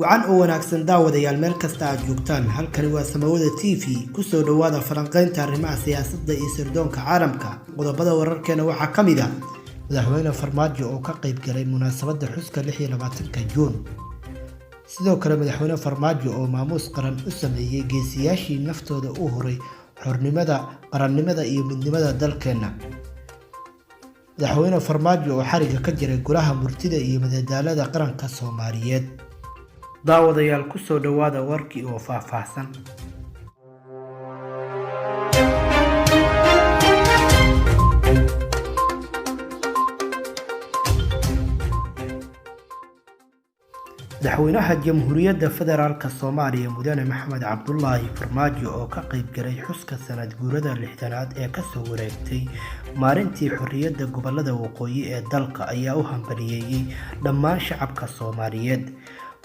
wacan oo wanaagsan daawadayaal meel kasta aad joogtaan halkani waa Samawada TV kusoo dhawaada falanqaynta arrimaha siyaasadda iyo sirdoonka caalamka qodobada wararkeena waxaa kamid ah madaxweyne Farmaajo oo ka qayb galay munaasabadda xuska 26 Juun sidoo kale madaxweyne Farmaajo oo maamuus qaran u sameeyay geesiyaashii naftooda u horay xornimada qarannimada iyo midnimada dalkeena madaxweyne Farmaajo oo xariga ka jiray golaha murtida iyo madadaalada qaranka Soomaaliyeed daawadayaal ku soo dhawaada warkii oo faahfaahsan madaxweynaha jamhuuriyadda federaalka Soomaaliya mudane Maxamed Cabdullaahi Farmaajo oo ka qayb galay xuska sanad guurada 60aad ee ka soo wareegtay maalintii xorriyadda gobolada waqooyi ee dalka ayaa u hambalyeeyay dhammaan shacabka Soomaaliyeed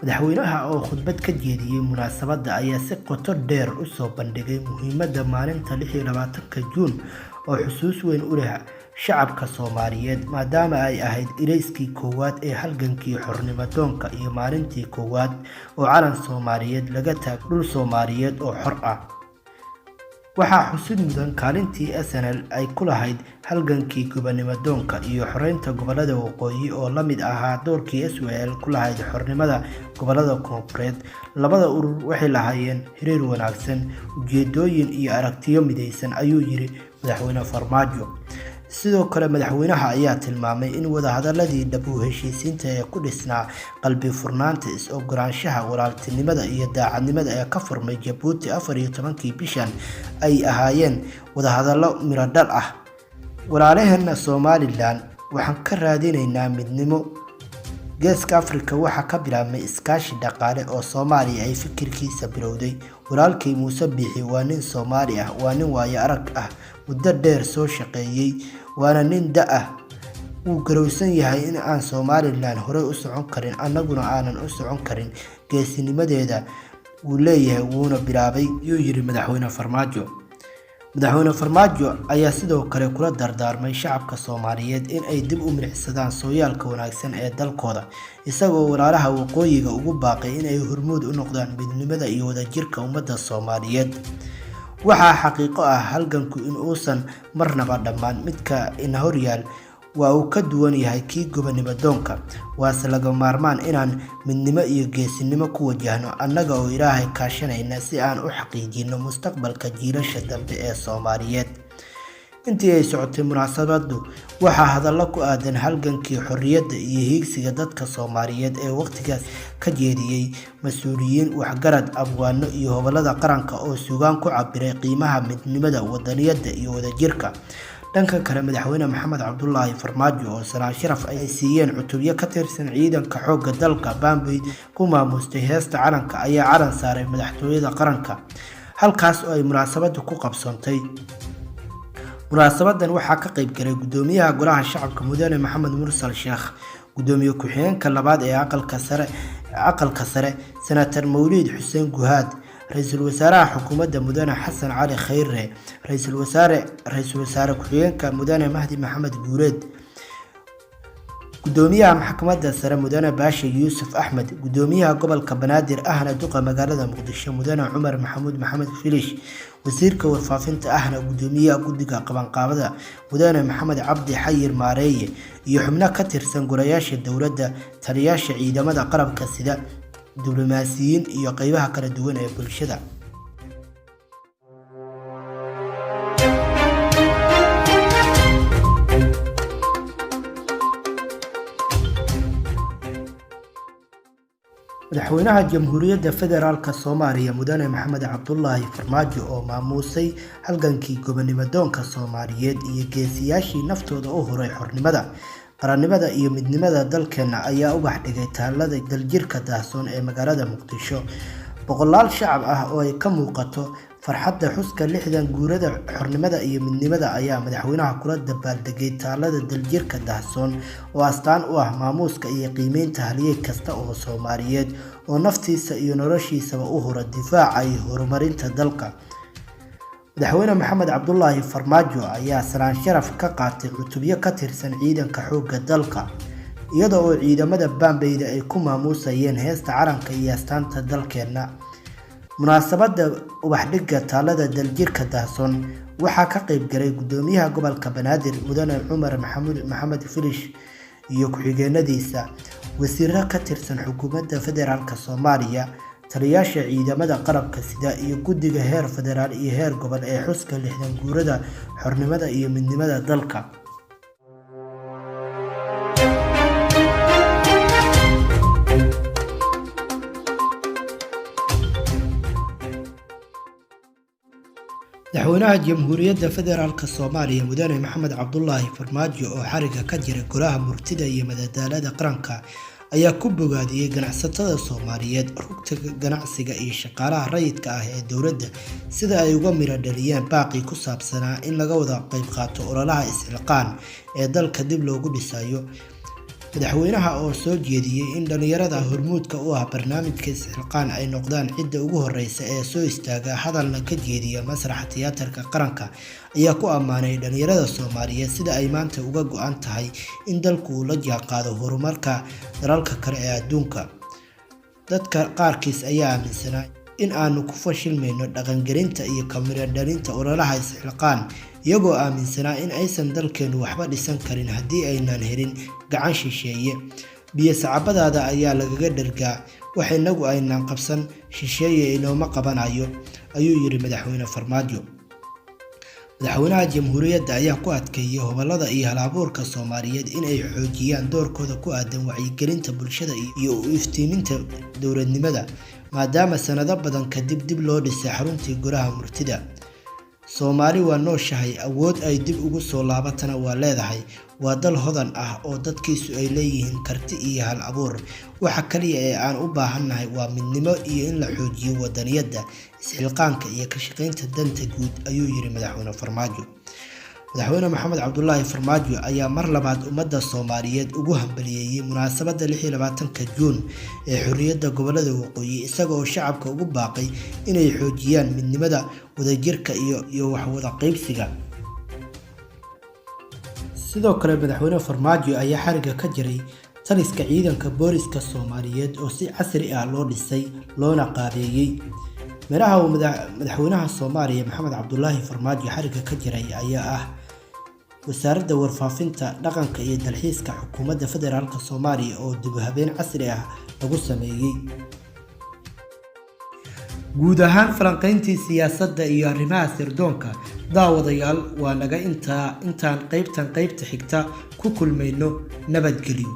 madaxweynaha oo khudbad ka jeediyay munaasabadda ayaa si qoto dheer u soo bandhigay muhiimadda maalinta 26 Juun oo xusuus weyn u leh shacabka Soomaaliyeed maadaama ay ahayd ilayskii koowaad ee halgankii xornimadoonka iyo maalintii koowaad oo calan Soomaaliyeed laga taag dhul Soomaaliyeed oo xor ah waxaa xusid mudan kaalintii SNL ay ku lahayd halgankii gobonnimadoonka iyo xoreynta gobolada waqooyi oo la mid ahaa doorkii SWL ku lahayd xornimada gobolada koonfureed labada urur waxay lahaayeen xiriir wanaagsan ujeedooyin iyo aragtiyo midaysan ayuu yiri madaxweyne Farmaajo sidoo kale madaxweynaha ayaa tilmaamay in wadahadaladii dhab u heshiisiinta ee ku dhisnaa qalbi furnaanta is-ogolaanshaha walaaltinimada iyo daacadnimada ee ka furmay Jabuuti 14 bishan ay ahaayeen wadahadalo miro dhal ah walaalaheena Somaliland waxaan ka raadinaynaa midnimo geeska Afrika waxa ka bilaabmay iskaashi dhaqaale oo Soomaaliya ay fikirkiisa bilowday walaalkay Muuse Biixi waa nin Soomaali ah waa nin waayo arag ah muddo dheer soo shaqeeyay waana nin da' uu garowsan yahay in aan Somaliland hore u socon karin annaguna aanan u socon karin geesinimadeeda uu leeyahay wuuna bilaabay yuu yiri madaxweyne Farmaajo madaxweyne Farmaajo ayaa sidoo kale kula dardaarmay shacabka Soomaaliyeed in ay dib u milixsadaan sooyaalka wanaagsan ee dalkooda isagoo walaalaha waqooyiga ugu baaqay in ay hormuud u noqdaan midnimada iyo wadajirka ummadda Soomaaliyeed waxaa xaqiiqo ah halganku in uusan marnaba dhammaan midka in horyaal waa uu ka duwan yahay kii gobonnimadoonka waase laga maarmaan inaan midnimo iyo geesinimo ku wajahno annaga oo Ilaahay kaashanayna si aan u xaqiijino mustaqbalka jiilasha dambe ee Soomaaliyeed intii ay socotay munaasabadu waxaa hadallo ku aadan halgankii xorriyadda iyo hiigsiga dadka Soomaaliyeed ee waqtigaas ka jeediyay mas'uuliyiin waxgarad abwaano iyo hobalada qaranka oo suugaan ku cabiray qiimaha midnimada wadaniyadda iyo wadajirka dhanka kale madaxweyne Maxamed Cabdullaahi Farmaajo oo sanad sharaf ay siiyeen cutubyo ka tirsan ciidanka xoogga dalka Bambey ku maamustay heesta calanka ayaa calan saaray madaxtooyada qaranka halkaas oo ay munaasabadu ku qabsantay munaasabadan waxaa ka qayb galay gudoomiyaha golaha shacabka mudane Maxamed Mursal Sheekh gudoomiye ku-xigeenka labaad ee aqalka sare senator Mawlid Xuseen Guhaad ra'iisul wasaaraha xukuumadda mudane Xasan Cali Khayre ra'iisul wasaare ku-xigeenka mudane Mahdi Maxamed Guureed gudoomiyaha maxkamadda sare mudane Baasha Yuusuf Axmed gudoomiyaha gobolka Banaadir ahna duqa magaalada Muqdisho mudane Cumar Maxamuud Maxamed Filish wasiirka warfaafinta ahna gudoomiyaha guddiga qabanqaabada mudane Maxamed Cabdi Xayir Maareeye iyo xubno ka tirsan golayaasha dawladda taliyaasha ciidamada qarabka sida diblomaasiyiin iyo qaybaha kala duwan ee bulshada madaxweynaha jamhuuriyadda federaalka Soomaaliya mudane Maxamed Cabdullaahi Farmaajo oo maamuusay halgankii gobonnimadoonka Soomaaliyeed iyo geesiyaashii naftooda u horay xornimada qarannimada iyo midnimada dalkeena ayaa ubax dhigay taalada daljirka daahsoon ee magaalada Muqdisho boqolaal shacab ah oo ay ka muuqato farxadda xuska 60 guurada xornimada iyo midnimada ayaa madaxweynaha kula dabaaldegay taalada daljirka daahsoon oo astaan u ah maamuuska iyo qiimeynta halyeey kasta oo Soomaaliyeed oo naftiisa iyo noloshiisaba u hora difaaca iyo horumarinta dalka madaxweyne Maxamed Cabdullaahi Farmaajo ayaa sanad sharaf ka qaatay cutubyo ka tirsan ciidanka xoogga dalka iyada oo ciidamada baambeyda ay ku maamuusayeen heesta calanka iyo astaanta dalkeena. munaasabada ubax dhigga taalada daljirka daahsoon waxaa ka qayb galay gudoomiyaha gobolka Banaadir Mudane Cumar Maxamed Filish iyo ku-xigeenadiisa, wasiirro ka tirsan xukuumadda federaalka Soomaaliya, taliyayaasha ciidamada qarabka sida iyo guddiga heer federaal iyo heer gobol ee xuska 60 guurada xornimada iyo midnimada dalka. madaxweynaha jamhuuriyadda federaalka Soomaaliya Mudane Maxamed Cabdullaahi Farmaajo oo xariga ka jira golaha murtida iyo madadaalada qaranka ayaa ku bogaadiyay ganacsatada Soomaaliyeed, rugta ganacsiga iyo shaqaalaha rayidka ah ee dowladda sida ay uga miro dhaliyeen baaqi ku saabsanaa in laga wada qayb qaato ololaha isxilqaan ee dalka dib loogu dhisayo. madaxweynaha oo soo jeediyay in dhalinyarada hormuudka u ah barnaamijka isxilqaan ay noqdaan cidda ugu horeysa ee soo istaaga hadalna ka jeediya masraxa tiyaatarka qaranka ayaa ku ammaanay dhalinyarada Soomaaliyeed sida ay maanta uga go'an tahay in dalku uu la jaanqaado horumarka dalalka kale ee adduunka. dadka qaarkiis ayaa aaminsanaa in aanu ku fashilmayno dhaqangelinta iyo ka miro dhalinta ololaha isxilqaan, iyagoo aaminsanaa in aysan dalkeenu waxba dhisan karin haddii aynaan helin gacan shisheeye. biyo sacabadaada ayaa lagaga dhergaa, wax inagu aynaan qabsan shisheeye inooma qabanayo, ayuu yiri madaxweyne Farmaajo. madaxweynaha jamhuuriyadda ayaa ku adkeeyay hobalada iyo hal-abuurka Soomaaliyeed in ay xoojiyaan doorkooda ku aadan wacyigelinta bulshada iyo u iftiiminta dowladnimada, maadaama sanado badan kadib dib loo dhisay xaruntii golaha murtida. Soomaali waa nooshahay, awood ay dib ugu soo laabatana waa leedahay. waa dal hodan ah oo dadkiisu ay leeyihiin karti iyo hal abuur. waxa kaliya ee aan u baahannahay waa midnimo iyo in la xoojiyo wadaniyadda, isxilqaanka iyo ka shaqaynta danta guud, ayuu yiri madaxweyne Farmaajo. madaxweyne Maxamed Cabdullaahi Farmaajo ayaa mar labaad ummadda Soomaaliyeed ugu hambalyeeyay munaasabadda 26 Juun ee xorriyadda gobolada waqooyi, isaga oo shacabka ugu baaqay inay xoojiyaan midnimada, wadajirka iyo wax wada qaybsiga. sidoo kale madaxweyne Farmaajo ayaa xariga ka jiray taliska ciidanka booliska Soomaaliyeed oo si casri ah loo dhisay loona qaabeeyay. madaxa madaxweynaha Soomaaliya Maxamed Cabdullaahi Farmaajo xariga ka jiray ayaa ah wasaaradda warfaafinta, dhaqanka iyo dalxiiska xukuumadda federaalka Soomaaliya oo dib u habeyn casri ah lagu sameeyay. guud ahaan falanqayntii siyaasadda iyo arrimaha sirdoonka daawadayaal waa naga intaan qaybta xigta ku kulmayno. nabadgelyo.